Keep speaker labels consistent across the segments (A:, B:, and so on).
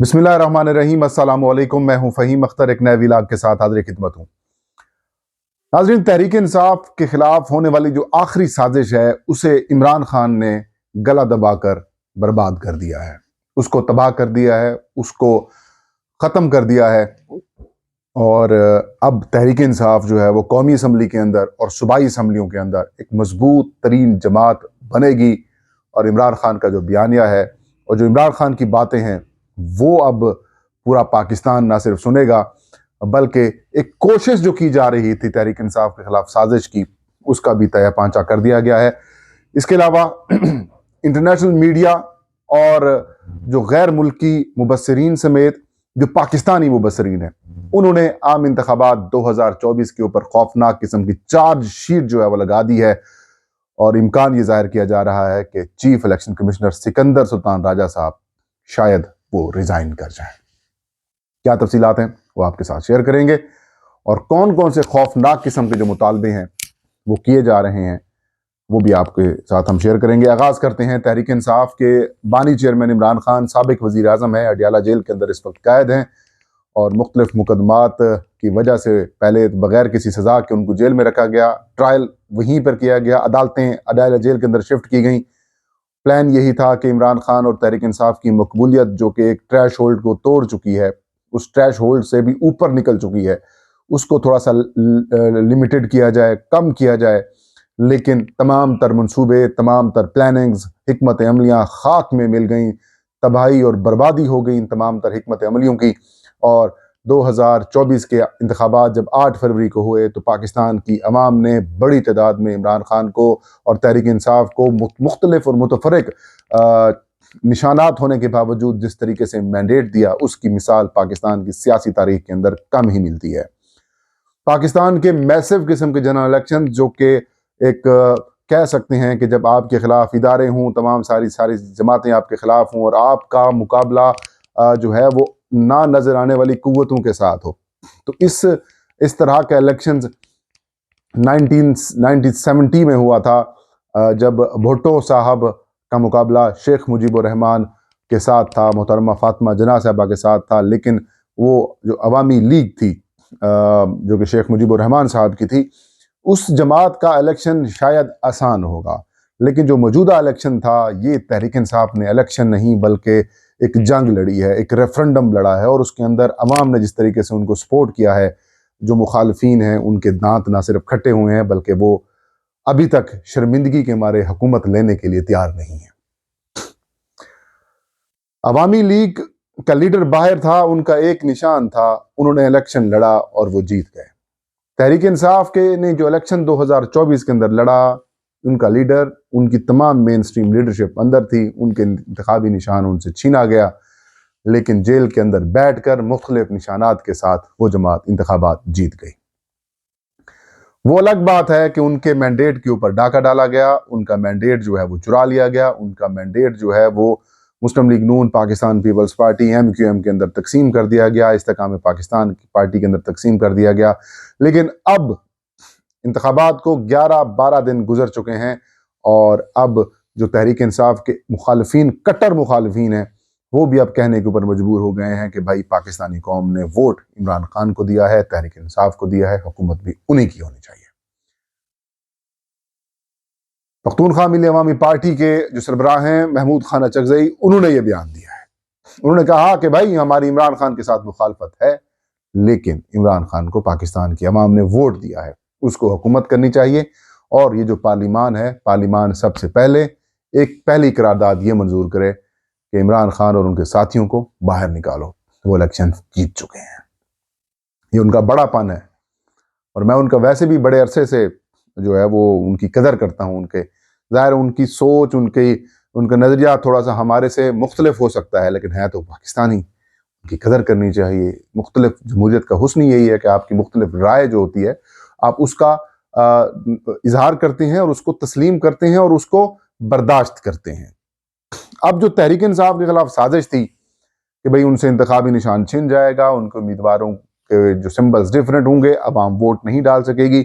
A: बिस्मिल्लाहिर्रहमानिर्रहीम। अस्सलाम वालेकुम। मैं हूं फ़हीम अख्तर, एक नए व्लॉग के साथ हाज़िर खिदमत हूं। नाज़रीन, तहरीक इंसाफ के खिलाफ होने वाली जो आखिरी साजिश है उसे इमरान खान ने गला दबाकर बर्बाद कर दिया है, उसको तबाह कर दिया है, उसको ख़त्म कर दिया है। और अब तहरीक इंसाफ जो है वो कौमी असम्बली के अंदर और सूबाई असम्बलियों के अंदर एक मजबूत तरीन जमात बनेगी। और इमरान खान का जो बयानिया है और जो इमरान खान की बातें हैं वो अब पूरा पाकिस्तान ना सिर्फ सुनेगा बल्कि एक कोशिश जो की जा रही थी तहरीक इंसाफ के खिलाफ साजिश की, उसका भी तय पांचा कर दिया गया है। इसके अलावा इंटरनेशनल मीडिया और जो गैर मुल्की मुबस्सिरीन समेत जो पाकिस्तानी मुबस्सिरीन हैं, उन्होंने आम इंतखाबात 2024 के ऊपर खौफनाक किस्म की चार्ज शीट जो है वो लगा दी है। और इम्कान ये जाहिर किया जा रहा है कि chief election commissioner Sikandar Sultan Raja साहब शायद वो रिजाइन कर जाए। क्या तफसीलात हैं वो आपके साथ शेयर करेंगे, और कौन कौन से खौफनाक किस्म के जो मुतालबे हैं वो किए जा रहे हैं वो भी आपके साथ हम शेयर करेंगे। आगाज़ करते हैं। तहरीक इंसाफ के बानी चेयरमैन इमरान खान साबिक वज़ीर आज़म है, अडियाला जेल के अंदर इस वक्त कैद हैं और मुख्तलिफ मुकदमात की वजह से पहले बगैर किसी सज़ा के उनको जेल में रखा गया, ट्रायल वहीं पर किया गया, अदालतें अडियाला जेल के अंदर शिफ्ट की गई। प्लान यही था कि इमरान खान और तहरीक इंसाफ की मकबूलियत जो कि एक ट्रैश होल्ड को तोड़ चुकी है, उस ट्रैश होल्ड से भी ऊपर निकल चुकी है, उसको थोड़ा सा लिमिटेड किया जाए, कम किया जाए। लेकिन तमाम तर मंसूबे, तमाम तर प्लानिंग्स, हिकमत अमलियाँ खाक में मिल गई, तबाही और बर्बादी हो गई इन तमाम तर हिकमत अमलियों की। और 2024 के इंतखाबात जब 8 फरवरी को हुए तो पाकिस्तान की अवाम ने बड़ी तादाद में इमरान खान को और तहरीक इंसाफ को मुख्तलिफ और मुतफरक निशानात होने के बावजूद जिस तरीके से मैंडेट दिया, उसकी मिसाल पाकिस्तान की सियासी तारीख के अंदर कम ही मिलती है। पाकिस्तान के मैसिव किस्म के जनरल इलेक्शन जो कि एक कह सकते हैं कि जब आपके खिलाफ इदारे हों, तमाम सारी जमातें आपके खिलाफ हों और आपका मुकाबला जो है वो ना नजर आने वाली कुव्वतों के साथ हो, तो इस तरह का इलेक्शन 1970 में हुआ था, जब भुट्टो साहब का मुकाबला शेख मुजीबुर रहमान के साथ था, मोहतरमा फातिमा जना साहबा के साथ था। लेकिन वो जो अवामी लीग थी जो कि शेख मुजीबुर रहमान साहब की थी, उस जमात का इलेक्शन शायद आसान होगा। लेकिन जो मौजूदा इलेक्शन था, ये तहरीक इंसाफ ने इलेक्शन नहीं बल्कि एक जंग लड़ी है, एक रेफरेंडम लड़ा है। और उसके अंदर अवाम ने जिस तरीके से उनको सपोर्ट किया है, जो मुखालफीन हैं उनके दांत ना सिर्फ खट्टे हुए हैं बल्कि वो अभी तक शर्मिंदगी के मारे हुकूमत लेने के लिए तैयार नहीं है। अवामी लीग का लीडर बाहर था, उनका एक निशान था, उन्होंने इलेक्शन लड़ा और वो जीत गए। तहरीक इंसाफ के ने जो इलेक्शन 2024 के अंदर लड़ा, उनका लीडर, उनकी तमाम मेन स्ट्रीम लीडरशिप अंदर थी, उनके इंतखाबी निशान उनसे छीना गया। लेकिन जेल के अंदर बैठकर मुख्तलिफ निशानात के साथ वो जमात इंतखाबात जीत गई। वो अलग बात है कि उनके मैंडेट के ऊपर डाका डाला गया, उनका मैंडेट जो है वो चुरा लिया गया, उनका मैंडेट जो है वो मुस्लिम लीग नून, पाकिस्तान पीपल्स पार्टी MQM के अंदर तकसीम कर दिया गया, इस्तेकाम पाकिस्तान की पार्टी के अंदर तकसीम कर दिया गया। लेकिन अब इंतखाबात को 11-12 दिन गुजर चुके हैं और अब जो तहरीक इंसाफ के मुखालफीन, कट्टर मुखालफीन हैं, वो भी अब कहने के ऊपर मजबूर हो गए हैं कि भाई पाकिस्तानी कौम ने वोट इमरान खान को दिया है, तहरीक इंसाफ को दिया है, हुकूमत भी उन्हीं की होनी चाहिए। पख्तूनख्वा मिल्ली अवामी पार्टी के जो सरबराह हैं महमूद खान अचकजई, उन्होंने ये बयान दिया है। उन्होंने कहा कि भाई हमारी इमरान खान के साथ मुखालफत है, लेकिन इमरान खान को पाकिस्तान की अवाम ने वोट दिया है, उसको हुकूमत करनी चाहिए। और ये जो पार्लिमान है, पार्लिमान सबसे पहले एक पहली करारदाद ये मंजूर करे कि इमरान खान और उनके साथियों को बाहर निकालो, वो इलेक्शन जीत चुके हैं। ये उनका बड़ापन है और मैं उनका वैसे भी बड़े अरसे से जो है वो उनकी कदर करता हूँ। उनके ज़ाहिर उनकी सोच, उनका नज़रिया थोड़ा सा हमारे से मुख्तलिफ हो सकता है, लेकिन है तो पाकिस्तानी, उनकी कदर करनी चाहिए। मुख्तलिफ जमहूरियत का हुस्न यही है कि आपकी मुख्तलिफ राय जो होती है आप उसका इजहार करते हैं और उसको तस्लीम करते हैं और उसको बर्दाश्त करते हैं। अब जो तहरीक इंसाफ के खिलाफ साजिश थी कि भाई उनसे इंतखाबी निशान छिन जाएगा, उनके उम्मीदवारों के जो सिंबल्स डिफरेंट होंगे, अवाम वोट नहीं डाल सकेगी।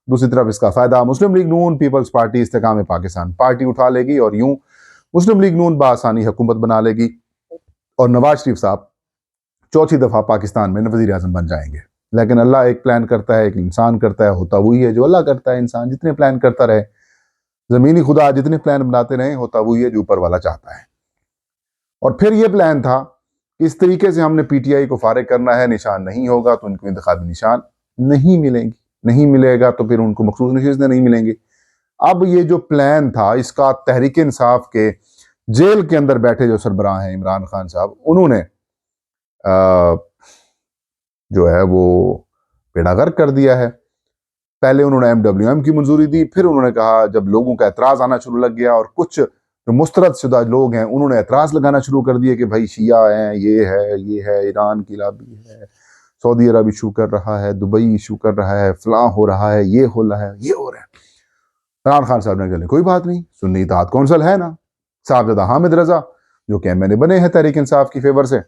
A: दूसरी तरफ इसका फ़ायदा मुस्लिम लीग नून, पीपल्स पार्टी, इस्तेकाम पाकिस्तान पार्टी उठा लेगी और यूं मुस्लिम लीग नून बआसानी हुकूमत बना लेगी और नवाज शरीफ साहब चौथी दफ़ा पाकिस्तान में वज़ीर आज़म बन जाएंगे। लेकिन अल्लाह एक प्लान करता है, एक इंसान करता है, होता वही है जो अल्लाह करता है। इंसान जितने प्लान करता रहे, ज़मीनी खुदा जितने प्लान बनाते रहे, होता वही है जो ऊपर वाला चाहता है। और फिर ये प्लान था कि इस तरीके से हमने पीटीआई को फारिग करना है, निशान नहीं होगा तो उनको इंतखाबी निशान नहीं मिलेंगे, नहीं मिलेगा तो फिर उनको मखसूस नशिस्तें नहीं मिलेंगी। अब ये जो प्लान था, इसका तहरीक इंसाफ के जेल के अंदर बैठे जो सरबराह हैं इमरान खान साहब, उन्होंने जो है वो बेड़ा गर्क कर दिया है। पहले उन्होंने MWM की मंजूरी दी, फिर उन्होंने कहा, जब लोगों का एतराज़ आना शुरू लग गया और कुछ जो मुस्तरद शुदा लोग हैं उन्होंने एतराज़ लगाना शुरू कर दिए कि भाई शिया हैं, ये है, ईरान की लाबी है, सऊदी अरब इशू कर रहा है, दुबई इशू कर रहा है, फलां हो रहा है, ये हो रहा है, ये हो रहा है। इमरान खान साहब ने कहा कोई बात नहीं, सुन्नी इत्तेहाद कौंसिल है ना, साहबजादा हामिद रजा जो कि MNA बने हैं तहरीक इंसाफ की फेवर से,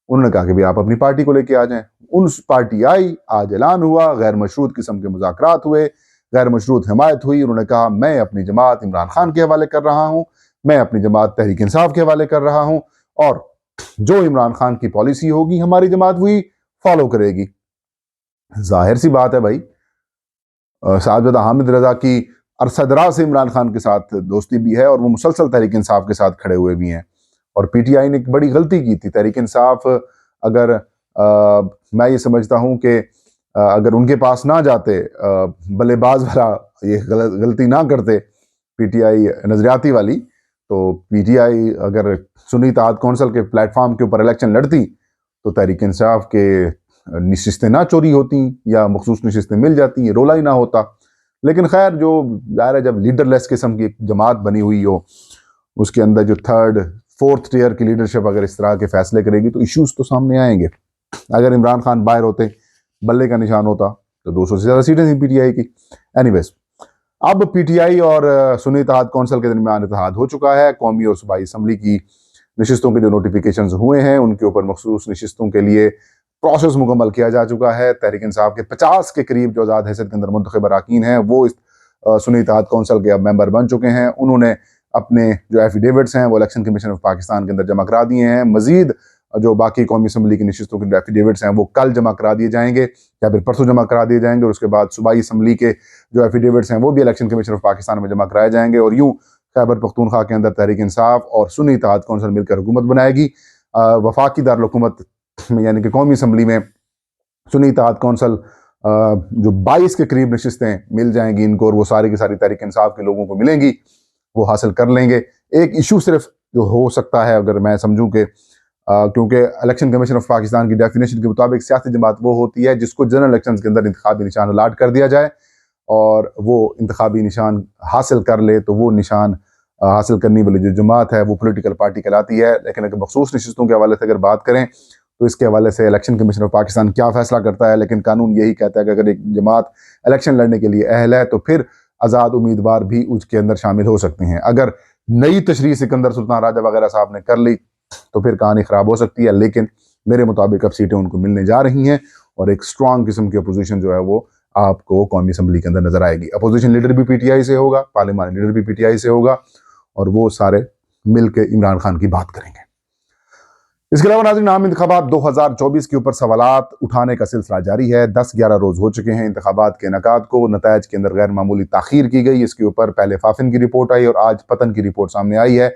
A: उन्होंने कहा कि भाई आप अपनी पार्टी को लेके आ जाएं। उन पार्टी आई, आज ऐलान हुआ, गैर मशरूत किस्म के मुज़ाकरात हुए, गैर मशरूत हिमायत हुई। उन्होंने कहा मैं अपनी जमात इमरान खान के हवाले कर रहा हूँ, मैं अपनी जमात तहरीक इंसाफ के हवाले कर रहा हूँ, और जो इमरान खान की पॉलिसी होगी हमारी जमात वही फॉलो करेगी। जाहिर सी बात है भाई, साहबजादा हामिद रजा की अरसदरा से इमरान खान के साथ दोस्ती भी है और वो मुसलसल तहरीक इंसाफ के साथ खड़े हुए भी हैं। और पीटीआई ने एक बड़ी गलती की थी। तहरीक इंसाफ अगर मैं ये समझता हूँ कि अगर उनके पास ना जाते, बल्लेबाज वाला ये गलती ना करते पीटीआई नजरियाती वाली, तो पीटीआई अगर सुन्नी इत्तेहाद कौंसिल के प्लेटफॉर्म के ऊपर इलेक्शन लड़ती तो तहरीक इंसाफ के नशिस्तें ना चोरी होती या मखसूस नशिस्तें मिल जाती, ये रोला ही ना होता। लेकिन खैर, जो ज़ाहिर है जब लीडरलेस किस्म की एक जमात बनी हुई हो, उसके अंदर जो थर्ड फोर्थ टियर की लीडरशिप अगर इस तरह के फैसले करेगी तो इश्यूज तो सामने आएंगे। अगर इमरान खान बाहर होते, बल्ले का निशान होता, तो 200 से ज़्यादा सीटें थी पीटीआई की। एनीवेज, अब पीटीआई और सुन्नी इत्तेहाद कौंसिल के दरमियान इत्तेहाद हो चुका है। कौमी और सूबाई असम्बली की नशिस्तों के जो नोटिफिकेशन हुए हैं उनके ऊपर मखसूस नशिस्तों के लिए प्रोसेस मुकम्मल किया जा चुका है। तहरीक इंसाफ के 50 के करीब जो आज़ाद हैसियत के अंदर मुंतखब अरकान हैं वो इस सुन्नी इत्तेहाद कौंसिल के अब मेंबर बन चुके हैं। उन्होंने अपने जो एफिडेविट्स हैं वो इलेक्शन कमीशन ऑफ पाकिस्तान के अंदर जमा करा दिए हैं। मजीद जो बाकी कौमी असम्बली की नशिस्तों के एफिडेविट्स हैं वो कल जमा करा दिए जाएंगे या फिर परसों जमा करा दिए जाएंगे, और उसके बाद सूबाई असम्बली के जो एफिडेविट्स हैं वो भी इलेक्शन कमीशन ऑफ पाकिस्तान में जमा कराए जाएंगे। और यूँ खैबर पख्तूनख्वा के अंदर तहरीक इंसाफ और सुन्नी इत्तेहाद कौंसिल मिलकर हुकूमत बनाएगी। वफाकी दारुल-हुकूमत यानी कि कौमी असम्बली में सुन्नी इत्तेहाद कौंसिल जो 22 के करीब नशिस्तें मिल जाएंगी इनको, और वो सारी की सारी तहरीक इंसाफ के लोगों को मिलेंगी, वो हासिल कर लेंगे। एक इशू सिर्फ जो हो सकता है, अगर मैं समझूं कि क्योंकि इलेक्शन कमीशन ऑफ पाकिस्तान की डेफिनेशन के मुताबिक सियासी जमात वो होती है जिसको जनरल इलेक्शन के अंदर इंतखाबी निशान अलाट कर दिया जाए और वो इंतखाबी निशान हासिल कर ले, तो वो निशान हासिल करने वाली जो जमात है वो पॉलिटिकल पार्टी कहलाती है। लेकिन अगर मखसूस नशिस्तों के हवाले से अगर बात करें तो इसके हवाले से इलेक्शन कमीशन ऑफ पाकिस्तान क्या फैसला करता है, लेकिन कानून यही कहता है कि अगर एक जमात इलेक्शन लड़ने के लिए अहल है तो फिर आज़ाद उम्मीदवार भी उसके अंदर शामिल हो सकते हैं। अगर नई तशरीह सिकंदर सुल्तान राजा वगैरह साहब ने कर ली तो फिर कहानी ख़राब हो सकती है, लेकिन मेरे मुताबिक अब सीटें उनको मिलने जा रही हैं और एक स्ट्रॉन्ग किस्म की अपोजिशन जो है वो आपको कौमी असम्बली के अंदर नजर आएगी। अपोजिशन लीडर भी पीटीआई से होगा, पार्लिमानी लीडर भी पीटीआई से होगा, और वो सारे मिल के इमरान खान की बात करेंगे। इसके अलावा नाज़रीन, आम इंतखाबात 2024 के ऊपर सवालात उठाने का सिलसिला जारी है। 10-11 रोज हो चुके हैं इंतखाबात के इनेकाद को। नतायज के अंदर गैर मामूली ताखीर की गई। इसके ऊपर पहले फाफिन की रिपोर्ट आई और आज पतन की रिपोर्ट सामने आई है।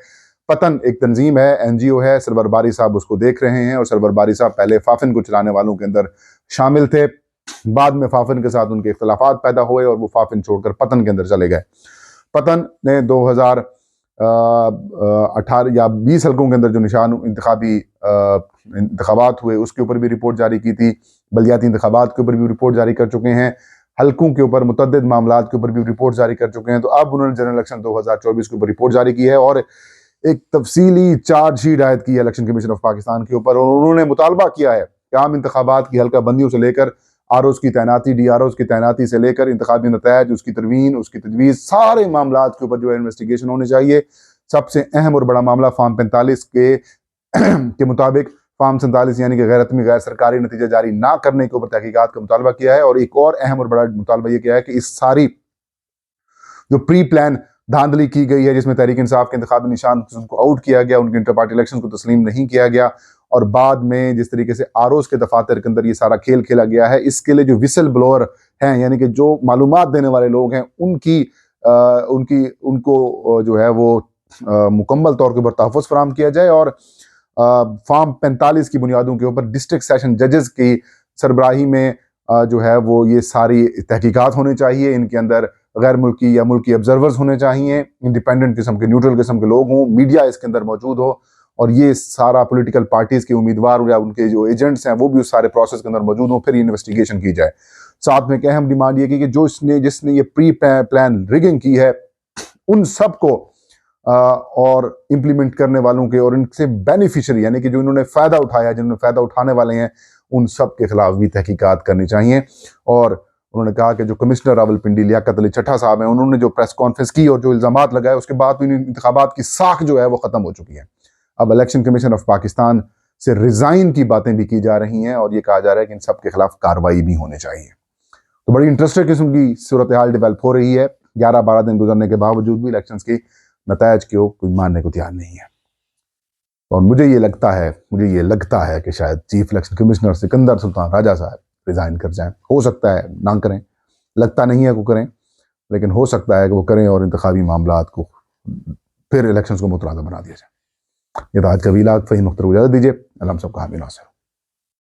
A: पतन एक तंजीम है, NGO है, सरवर बारी साहब उसको देख रहे हैं, और सरवर बारी साहब पहले फाफिन को चलाने वालों के अंदर शामिल थे। बाद में फाफिन के साथ उनके इख्तलाफात पैदा हुए और वो फाफिन छोड़कर पतन के अंदर चले गए। पतन ने 2018 या 20 हल्कों के अंदर जो निशान इंतखाबी इंतखाबात हुए उसके ऊपर भी रिपोर्ट जारी की थी। बल्दियाती इंतखाबात के ऊपर भी रिपोर्ट जारी कर चुके हैं। हल्कों के ऊपर मुतअद्दिद मामलात के ऊपर भी रिपोर्ट जारी कर चुके हैं। तो अब उन्होंने जनरल इलेक्शन 2024 के ऊपर रिपोर्ट जारी की है और एक तफसीली चार्जशीट आयद की है इलेक्शन कमीशन ऑफ पाकिस्तान के ऊपर, और उन्होंने मुतालबा किया है कि आम इंतखाबात की हल्का बंदियों से लेकर ROs की तैनाती, DROs की तैनाती से लेकर इंतखाबी नतायज, उसकी तरवीन, उसकी तजवीज़, सारे मामलात के ऊपर जो है इन्वेस्टिगेशन होनी चाहिए। सबसे अहम और बड़ा मामला फार्म 45 के मुताबिक फार्म 47 यानी कि गैर गैर सरकारी नतीजे जारी ना करने के ऊपर तहकीकात का मुतालबा किया है। और एक और अहम और बड़ा मुतालबा ये किया है कि इस सारी जो प्री प्लान धांधली की गई है जिसमें तहरीक इंसाफ के इंतखाबी निशान को आउट किया गया, उनके इंटर पार्टी इलेक्शन को तस्लीम नहीं किया गया اور بعد میں جس طریقے سے آروز کے دفاتر کے اندر یہ سارا کھیل کھیلا گیا ہے، اس کے لیے جو وسل بلوور ہیں یعنی کہ جو معلومات دینے والے لوگ ہیں ان کو جو ہے وہ مکمل طور کے اوپر تحفظ فراہم کیا جائے، اور فارم 45 کی بنیادوں کے اوپر ڈسٹرکٹ سیشن ججز کی سربراہی میں جو ہے وہ یہ ساری تحقیقات ہونے چاہیے. ان کے اندر غیر ملکی یا ملکی آبزرورز ہونے چاہیے، انڈیپینڈنٹ قسم کے نیوٹرل قسم کے لوگ ہوں، میڈیا اس کے اندر موجود ہو، اور یہ سارا پولیٹیکل پارٹیز کے امیدوار یا ان کے جو ایجنٹس ہیں وہ بھی اس سارے پروسیس کے اندر موجود ہوں، پھر یہ انویسٹیگیشن کی جائے. ساتھ میں ایک اہم ڈیمانڈ یہ کی کہ جس نے یہ پری پلان ریگنگ کی ہے ان سب کو اور امپلیمنٹ کرنے والوں کے اور ان سے بینیفیشری یعنی کہ جو انہوں نے فائدہ اٹھایا، جنہوں نے فائدہ اٹھانے والے ہیں، ان سب کے خلاف بھی تحقیقات کرنی چاہیے. اور انہوں نے کہا کہ جو کمشنر راولپنڈی لیاقت علی چٹھا صاحب ہیں، انہوں نے جو پریس کانفرنس کی اور جو الزامات لگائے، اس کے بعد ان انتخابات کی ساکھ جو ہے وہ ختم ہو چکی ہے. اب الیکشن کمیشن آف پاکستان سے ریزائن کی باتیں بھی کی جا رہی ہیں، اور یہ کہا جا رہا ہے کہ ان سب کے خلاف کارروائی بھی ہونی چاہیے. تو بڑی انٹرسٹنگ قسم کی صورتحال ڈیولپ ہو رہی ہے. 11-12 دن گزرنے کے باوجود بھی الیکشنز کی نتائج کو کوئی ماننے کو تیار نہیں ہے. اور مجھے یہ لگتا ہے کہ شاید چیف الیکشن کمشنر سکندر سلطان راجہ صاحب ریزائن کر جائیں. ہو سکتا ہے نہ کریں، لگتا نہیں ہے کہ کریں، لیکن ہو سکتا ہے کہ وہ کریں اور انتخابی معاملات کو پھر الیکشنز کو متنازع بنا دیا جائے. یہ تو آج کا ویلاگ. فہیم اختر کو اجازت دیجیے. اللہ ہم سب کا حامی ناصر.